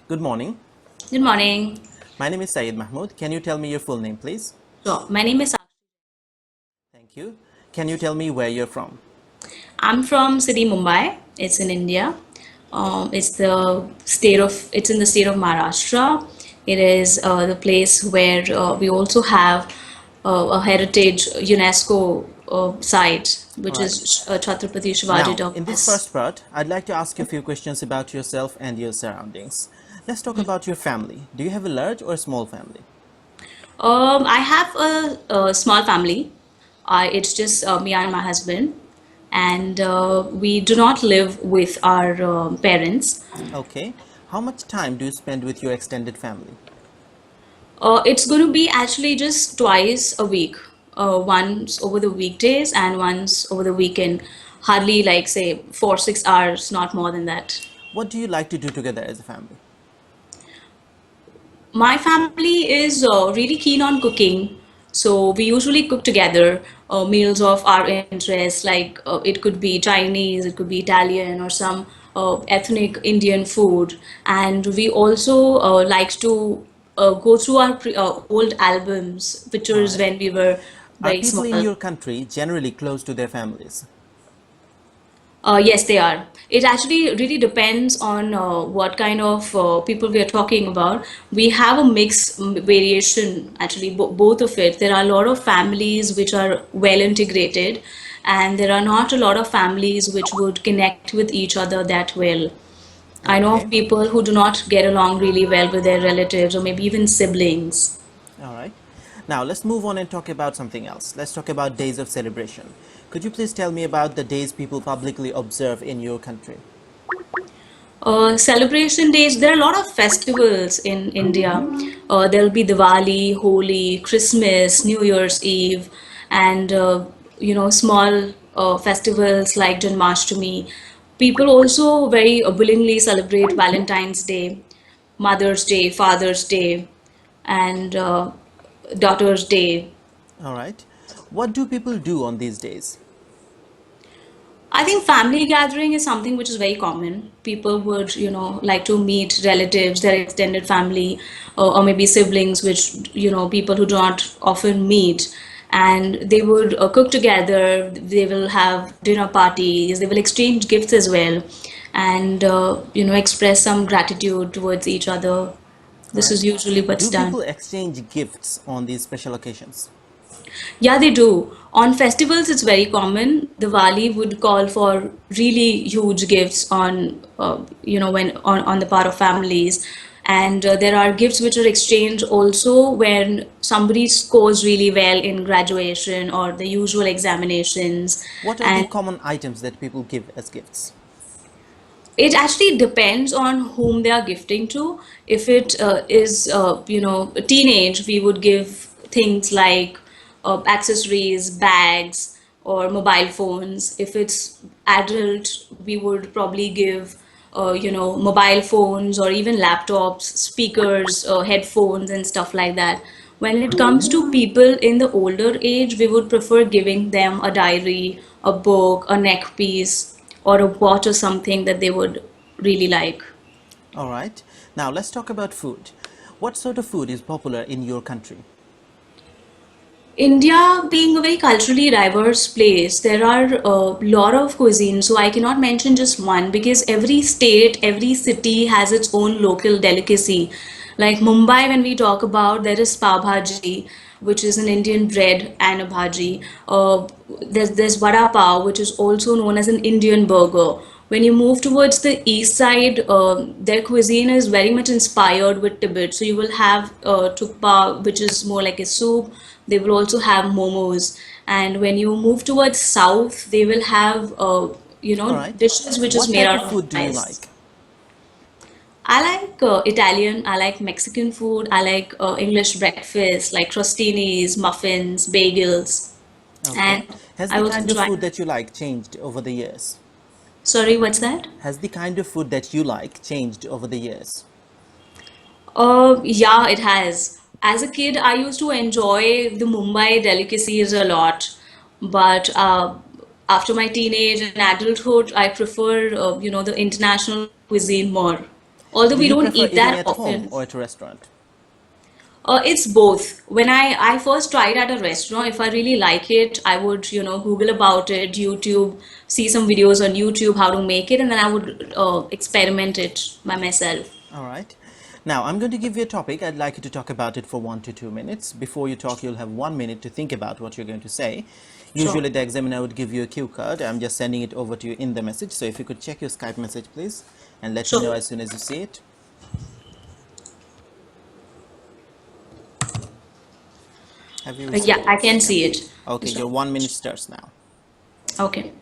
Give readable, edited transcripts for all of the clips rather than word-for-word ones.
Good morning. Good morning. My name is Syed Mahmood. Can you tell me your full name, please? So, my name is. Thank you. Can you tell me where you're from? I'm from city Mumbai. It's in India. It's in the state of Maharashtra. It is the place where we also have a heritage UNESCO site, All which right. is Chhatrapati Shivaji Now, in this Terminus. first part, I'd like to ask you a few questions about yourself and your surroundings. Let's talk about your family. Do you have a large or a small family? I have a small family. It's just me and my husband, and we do not live with our parents. Okay. How much time do you spend with your extended family? It's going to be actually just twice a week, once over the weekdays and once over the weekend. Hardly like say 4 6 hours, not more than that. What do you like to do together as a family? My family is really keen on cooking, so we usually cook together meals of our interest. Like it could be Chinese, it could be Italian, or some ethnic Indian food. And we also like to go through our old albums, All pictures right. when we were Are very people in small. your country generally close to their families? Yes, they are. It actually really depends on what kind of people we are talking about. We have a mix variation, actually, both of it. There are a lot of families which are well integrated, and there are not a lot of families which would connect with each other that well. I know of Okay. people who do not get along really well with their relatives or maybe even siblings. All right. Now let's move on and talk about something else. Let's talk about days of celebration. Could you please tell me about the days people publicly observe in your country? Celebration days, there are a lot of festivals in India. There'll be Diwali, Holi, Christmas, New Year's Eve, and small festivals like Janmashtami. People also very willingly celebrate Valentine's Day, Mother's Day, Father's Day, and Daughter's Day. All right. What do people do on these days? I think family gathering is something which is very common. People would, like to meet relatives, their extended family, or maybe siblings, which, people who do not often meet. And they would cook together, they will have dinner parties, they will exchange gifts as well, and, express some gratitude towards each other. All This right. is usually what's Do done. people exchange gifts on these special occasions? Yeah, they do. On festivals, it's very common. Diwali would call for really huge gifts when on the part of families. And there are gifts which are exchanged also when somebody scores really well in graduation or the usual examinations. What are the And common items that people give as gifts? it actually depends on whom they are gifting to. If it is, a teenage, we would give things like accessories, bags, or mobile phones. If it's adult, we would probably give, mobile phones or even laptops, speakers, headphones, and stuff like that. When it comes to people in the older age, we would prefer giving them a diary, a book, a neck piece, or a watch or something that they would really like. All right. Now let's talk about food. What sort of food is popular in your country? India being a very culturally diverse place, there are a lot of cuisines, so I cannot mention just one because every state, every city has its own local delicacy. Like Mumbai, when we talk about, there is pav bhaji, which is an Indian bread and a bhaji. There's vada pav, which is also known as an Indian burger. When you move towards the east side, their cuisine is very much inspired with Tibet. So you will have tukpa, which is more like a soup. They will also have momos. And when you move towards south, they will have, All right. dishes which is What made type out of of food do you rice. like? I like Italian, I like Mexican food, I like English breakfast, like crostinis, muffins, bagels, Okay. and Has I the also kind of try. food that you like changed over the years? Sorry, what's that? Has the kind of food that you like changed over the years? Yeah, it has. As a kid, I used to enjoy the Mumbai delicacies a lot, but after my teenage and adulthood, I prefer, the international cuisine more. although Do we you don't prefer eat eating that at home often. or at a restaurant? It's both. When I first tried at a restaurant, if I really like it, I would, Google about it, YouTube, see some videos on YouTube how to make it, and then I would experiment it by myself. All right. Now, I'm going to give you a topic. I'd like you to talk about it for 1 to 2 minutes. Before you talk, you'll have 1 minute to think about what you're going to say. Sure. Usually, the examiner would give you a cue card. I'm just sending it over to you in the message. So, if you could check your Skype message, please, and let me know Sure. as soon as you see it. Have you Yeah, received I it? can Yeah. see it. Okay, Just your 1 minute starts now. okay.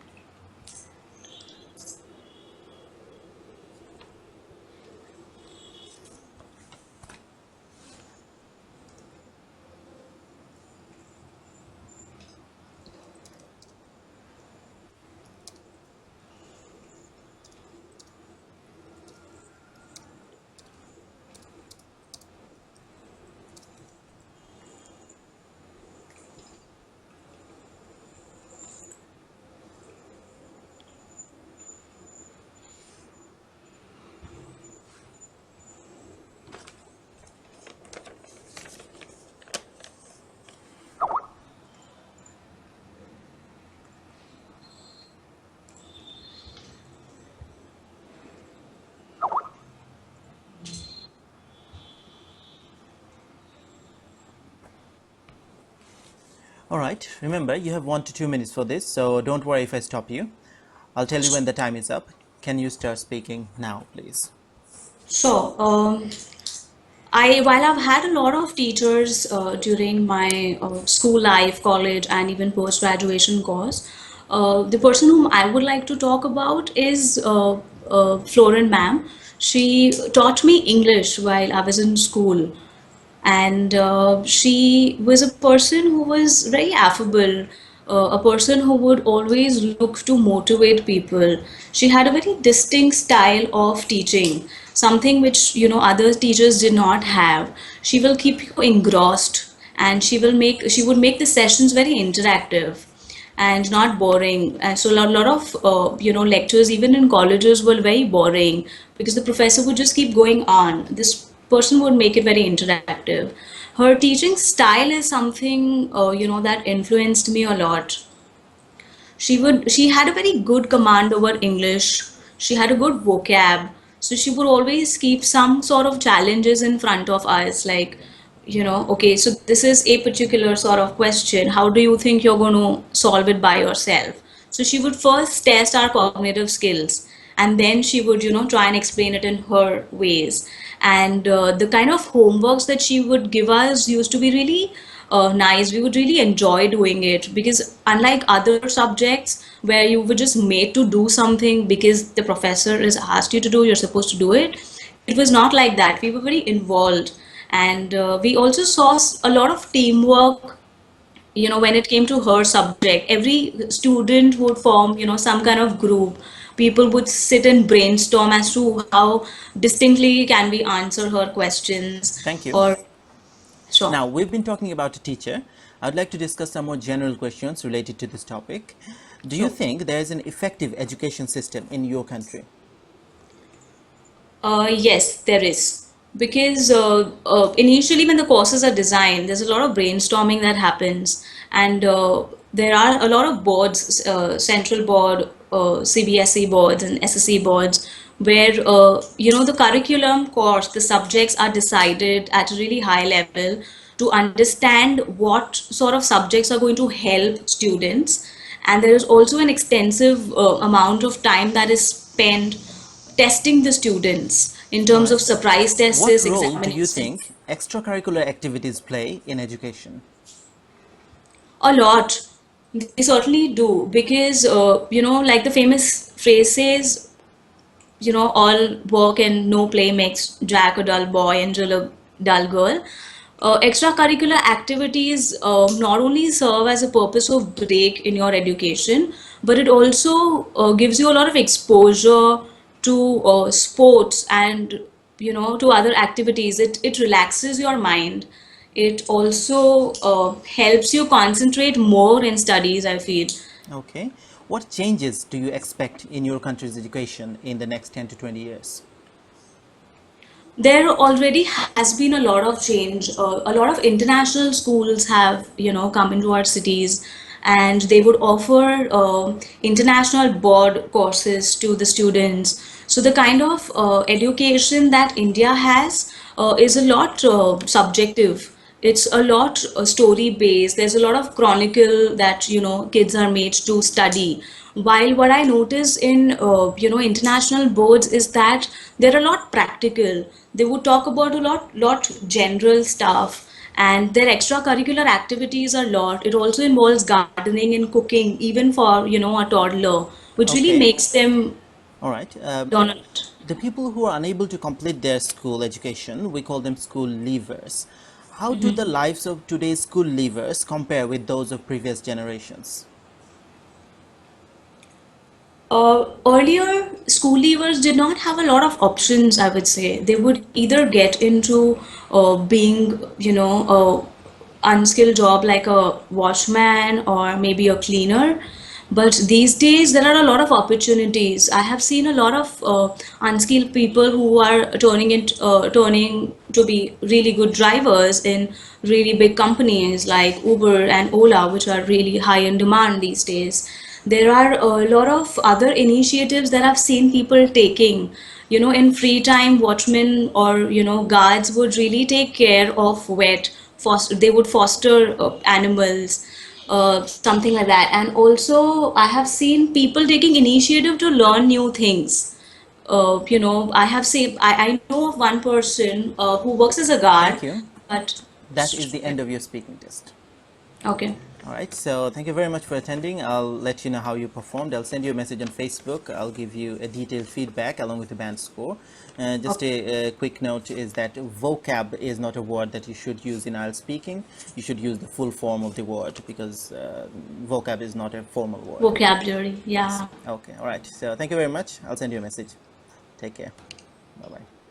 All right, remember you have 1 to 2 minutes for this, so don't worry if I stop you. I'll tell you when the time is up. Can you start speaking now, please? Sure. While I've had a lot of teachers during my school life, college, and even post-graduation course, the person whom I would like to talk about is Florin ma'am. She taught me English while I was in school, and she was a person who was very affable, a person who would always look to motivate people. She had a very distinct style of teaching, something which other teachers did not have. She will keep you engrossed, and she would make the sessions very interactive and not boring. And so a lot of lectures even in colleges were very boring because the professor would just keep going on. This person would make it very interactive. Her teaching style is something that influenced me a lot. She had a very good command over English. She had a good vocab, so she would always keep some sort of challenges in front of us, like, okay, so this is a particular sort of question, how do you think you're going to solve it by yourself? So she would first test our cognitive skills, and then she would try and explain it in her ways. And the kind of homeworks that she would give us used to be really nice. We would really enjoy doing it because, unlike other subjects where you were just made to do something because the professor has asked you to do, you're supposed to do it, it was not like that. We were very involved, and we also saw a lot of teamwork. When it came to her subject, every student would form some kind of group. People would sit and brainstorm as to how distinctly can we answer her questions. Thank you. Or sure. Now, we've been talking about a teacher. I'd like to discuss some more general questions related to this topic. Do you Sure. think there is an effective education system in your country? Yes, there is. Because initially, when the courses are designed, there's a lot of brainstorming that happens, and there are a lot of boards, central board, CBSE boards, and SSE boards, where the curriculum course, the subjects are decided at a really high level to understand what sort of subjects are going to help students. And there is also an extensive amount of time that is spent testing the students in All terms of right. surprise tests, What role do you examinations. think extracurricular activities play in education? A lot. They certainly do because, like the famous phrase says, all work and no play makes Jack a dull boy and Jill a dull girl. Extracurricular activities not only serve as a purpose of break in your education, but it also gives you a lot of exposure to sports and to other activities. It relaxes your mind. It also helps you concentrate more in studies, I feel. Okay. What changes do you expect in your country's education in the next 10 to 20 years? There already has been a lot of change. A lot of international schools have, come into our cities, and they would offer international board courses to the students. So the kind of education that India has is a lot subjective. It's a lot story based. There's a lot of chronicle that kids are made to study. While what I notice in international boards is that they're a lot practical. They would talk about a lot general stuff, and their extracurricular activities are a lot. It also involves gardening and cooking, even for a toddler, which really Okay. makes them All right. learn a lot. The people who are unable to complete their school education, we call them school leavers. How do the lives of today's school leavers compare with those of previous generations? Earlier, school leavers did not have a lot of options, I would say. They would either get into being, unskilled job like a watchman or maybe a cleaner. But these days, there are a lot of opportunities. I have seen a lot of unskilled people who are turning to be really good drivers in really big companies like Uber and Ola, which are really high in demand these days. There are a lot of other initiatives that I've seen people taking. In free time, watchmen or guards would really take care of they would foster animals, something like that. And also, I have seen people taking initiative to learn new things. I know of one person who works as a guard, Thank you. but That is the end of your speaking test. okay. All right, so thank you very much for attending. I'll let you know how you performed. I'll send you a message on Facebook. I'll give you a detailed feedback along with the band score. Just Okay. a quick note is that vocab is not a word that you should use in IELTS speaking. You should use the full form of the word because vocab is not a formal word. Vocabulary, Yes. yeah. Okay. All right. So thank you very much. I'll send you a message. Take care. Bye bye.